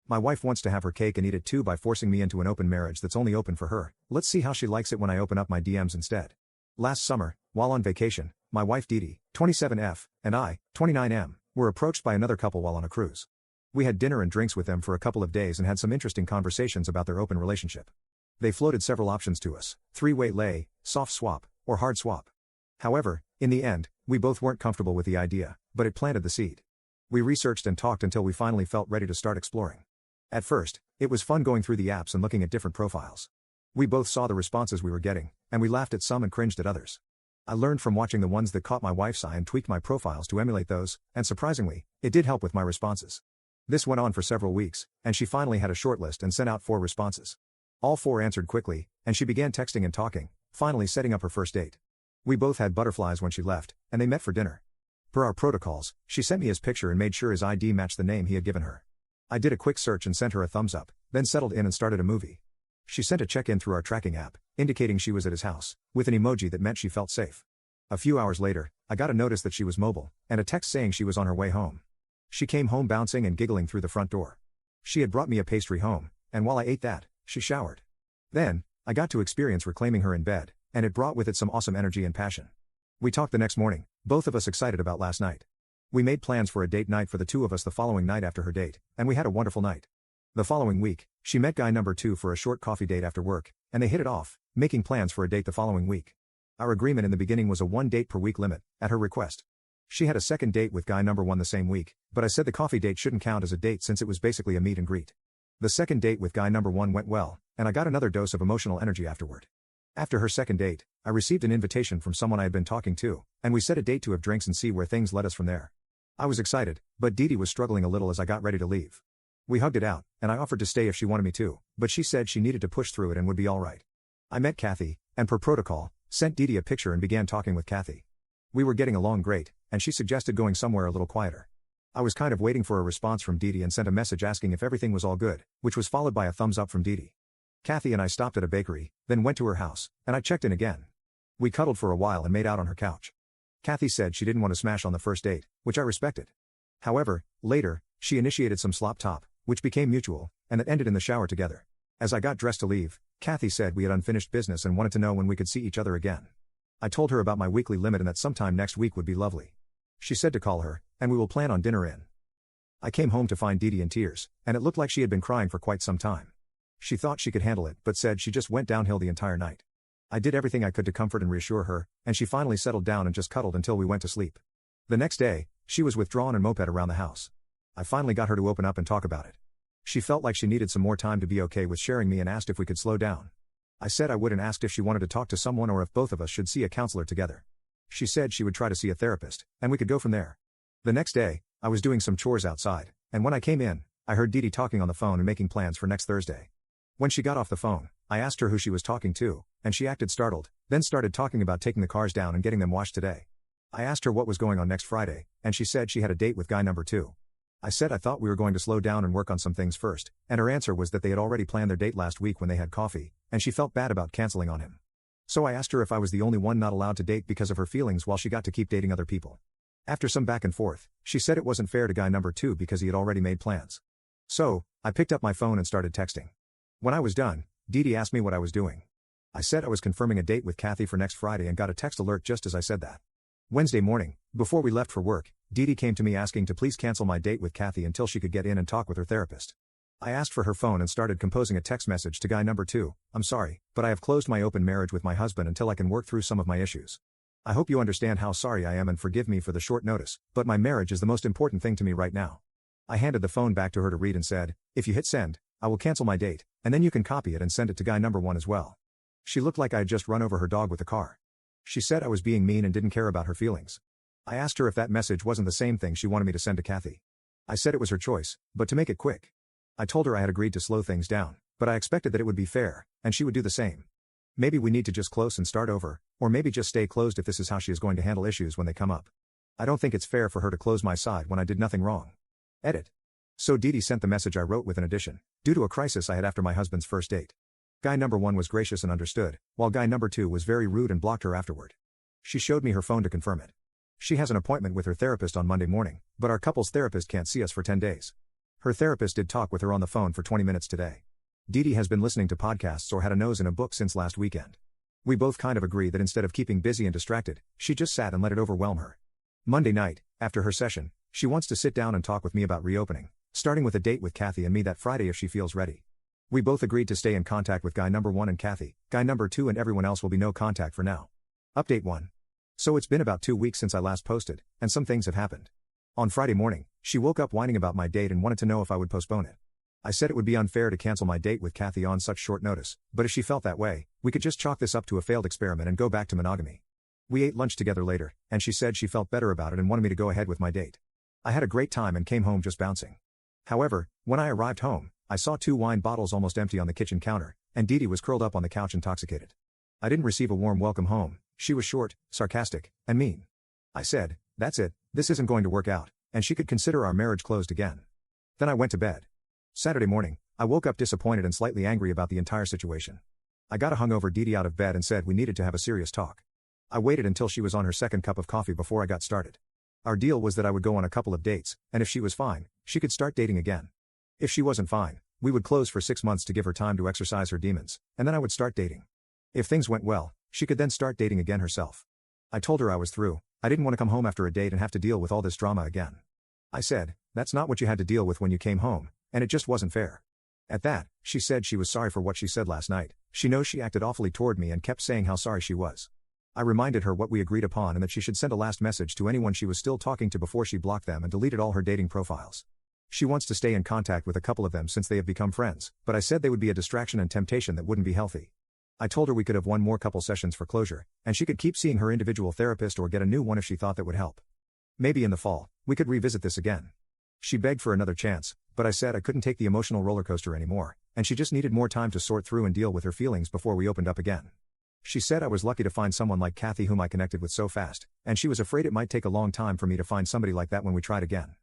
My wife wants to have her cake and eat it too by forcing me into an open marriage that's only open for her. Let's see how she likes it when I open up my DMs instead. Last summer, while on vacation, my wife Didi, 27F, and I, 29M, were approached by another couple while on a cruise. We had dinner and drinks with them for a couple of days and had some interesting conversations about their open relationship. They floated several options to us: three-way lay, soft swap, or hard swap. However, in the end, we both weren't comfortable with the idea, but it planted the seed. We researched and talked until we finally felt ready to start exploring. At first, it was fun going through the apps and looking at different profiles. We both saw the responses we were getting, and we laughed at some and cringed at others. I learned from watching the ones that caught my wife's eye and tweaked my profiles to emulate those, and surprisingly, it did help with my responses. This went on for several weeks, and she finally had a shortlist and sent out 4 responses. All 4 answered quickly, and she began texting and talking, finally setting up her first date. We both had butterflies when she left, and they met for dinner. Per our protocols, she sent me his picture and made sure his ID matched the name he had given her. I did a quick search and sent her a thumbs up, then settled in and started a movie. She sent a check-in through our tracking app, indicating she was at his house, with an emoji that meant she felt safe. A few hours later, I got a notice that she was mobile, and a text saying she was on her way home. She came home bouncing and giggling through the front door. She had brought me a pastry home, and while I ate that, she showered. Then, I got to experience reclaiming her in bed, and it brought with it some awesome energy and passion. We talked the next morning, both of us excited about last night. We made plans for a date night for the two of us the following night after her date, and we had a wonderful night. The following week, she met guy number 2 for a short coffee date after work, and they hit it off, making plans for a date the following week. Our agreement in the beginning was a 1 date per week limit, at her request. She had a second date with guy number 1 the same week, but I said the coffee date shouldn't count as a date since it was basically a meet and greet. The second date with guy number 1 went well, and I got another dose of emotional energy afterward. After her second date, I received an invitation from someone I had been talking to, and we set a date to have drinks and see where things led us from there. I was excited, but Didi was struggling a little as I got ready to leave. We hugged it out, and I offered to stay if she wanted me to, but she said she needed to push through it and would be alright. I met Kathy, and per protocol, sent Didi a picture and began talking with Kathy. We were getting along great, and she suggested going somewhere a little quieter. I was kind of waiting for a response from Didi and sent a message asking if everything was all good, which was followed by a thumbs up from Didi. Kathy and I stopped at a bakery, then went to her house, and I checked in again. We cuddled for a while and made out on her couch. Kathy said she didn't want to smash on the first date, which I respected. However, later, she initiated some slop top, which became mutual, and that ended in the shower together. As I got dressed to leave, Kathy said we had unfinished business and wanted to know when we could see each other again. I told her about my weekly limit and that sometime next week would be lovely. She said to call her, and we will plan on dinner in. I came home to find Didi in tears, and it looked like she had been crying for quite some time. She thought she could handle it but said she just went downhill the entire night. I did everything I could to comfort and reassure her, and she finally settled down and just cuddled until we went to sleep. The next day, she was withdrawn and moped around the house. I finally got her to open up and talk about it. She felt like she needed some more time to be okay with sharing me and asked if we could slow down. I said I would and asked if she wanted to talk to someone or if both of us should see a counselor together. She said she would try to see a therapist, and we could go from there. The next day, I was doing some chores outside, and when I came in, I heard Didi talking on the phone and making plans for next Thursday. When she got off the phone, I asked her who she was talking to, and she acted startled, then started talking about taking the cars down and getting them washed today. I asked her what was going on next Friday, and she said she had a date with guy number 2. I said I thought we were going to slow down and work on some things first, and her answer was that they had already planned their date last week when they had coffee, and she felt bad about canceling on him. So I asked her if I was the only one not allowed to date because of her feelings while she got to keep dating other people. After some back and forth, she said it wasn't fair to guy number 2 because he had already made plans. So, I picked up my phone and started texting. When I was done, Didi asked me what I was doing. I said I was confirming a date with Kathy for next Friday and got a text alert just as I said that. Wednesday morning, before we left for work, Didi came to me asking to please cancel my date with Kathy until she could get in and talk with her therapist. I asked for her phone and started composing a text message to guy number 2. I'm sorry, but I have closed my open marriage with my husband until I can work through some of my issues. I hope you understand how sorry I am and forgive me for the short notice, but my marriage is the most important thing to me right now. I handed the phone back to her to read and said, if you hit send, I will cancel my date, and then you can copy it and send it to guy number 1 as well. She looked like I had just run over her dog with a car. She said I was being mean and didn't care about her feelings. I asked her if that message wasn't the same thing she wanted me to send to Kathy. I said it was her choice, but to make it quick. I told her I had agreed to slow things down, but I expected that it would be fair, and she would do the same. Maybe we need to just close and start over, or maybe just stay closed if this is how she is going to handle issues when they come up. I don't think it's fair for her to close my side when I did nothing wrong. Edit. So Didi sent the message I wrote with an addition, due to a crisis I had after my husband's first date. Guy number 1 was gracious and understood, while guy number 2 was very rude and blocked her afterward. She showed me her phone to confirm it. She has an appointment with her therapist on Monday morning, but our couple's therapist can't see us for 10 days. Her therapist did talk with her on the phone for 20 minutes today. Dee Dee has been listening to podcasts or had a nose in a book since last weekend. We both kind of agree that instead of keeping busy and distracted, she just sat and let it overwhelm her. Monday night, after her session, she wants to sit down and talk with me about reopening, starting with a date with Kathy and me that Friday if she feels ready. We both agreed to stay in contact with guy number 1 and Kathy, guy number 2 and everyone else will be no contact for now. Update 1. So it's been about 2 weeks since I last posted, and some things have happened. On Friday morning, she woke up whining about my date and wanted to know if I would postpone it. I said it would be unfair to cancel my date with Kathy on such short notice, but if she felt that way, we could just chalk this up to a failed experiment and go back to monogamy. We ate lunch together later, and she said she felt better about it and wanted me to go ahead with my date. I had a great time and came home just bouncing. However, when I arrived home, I saw 2 wine bottles almost empty on the kitchen counter, and Dee Dee was curled up on the couch intoxicated. I didn't receive a warm welcome home. She was short, sarcastic, and mean. I said, "That's it, this isn't going to work out," and she could consider our marriage closed again. Then I went to bed. Saturday morning, I woke up disappointed and slightly angry about the entire situation. I got a hungover Dee Dee out of bed and said we needed to have a serious talk. I waited until she was on her second cup of coffee before I got started. Our deal was that I would go on a couple of dates, and if she was fine, she could start dating again. If she wasn't fine, we would close for 6 months to give her time to exercise her demons, and then I would start dating. If things went well, she could then start dating again herself. I told her I was through. I didn't want to come home after a date and have to deal with all this drama again. I said, "That's not what you had to deal with when you came home, and it just wasn't fair." At that, she said she was sorry for what she said last night. She knows she acted awfully toward me and kept saying how sorry she was. I reminded her what we agreed upon and that she should send a last message to anyone she was still talking to before she blocked them and deleted all her dating profiles. She wants to stay in contact with a couple of them since they have become friends, but I said they would be a distraction and temptation that wouldn't be healthy. I told her we could have 1 more couple sessions for closure, and she could keep seeing her individual therapist or get a new one if she thought that would help. Maybe in the fall, we could revisit this again. She begged for another chance, but I said I couldn't take the emotional roller coaster anymore, and she just needed more time to sort through and deal with her feelings before we opened up again. She said I was lucky to find someone like Kathy whom I connected with so fast, and she was afraid it might take a long time for me to find somebody like that when we tried again.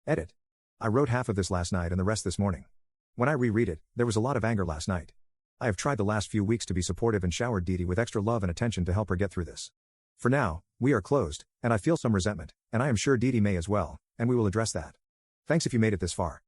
Edit. I wrote half of this last night and the rest this morning. When I reread it, there was a lot of anger last night. I have tried the last few weeks to be supportive and showered Dee Dee with extra love and attention to help her get through this. For now, we are closed, and I feel some resentment, and I am sure Dee Dee may as well, and we will address that. Thanks if you made it this far.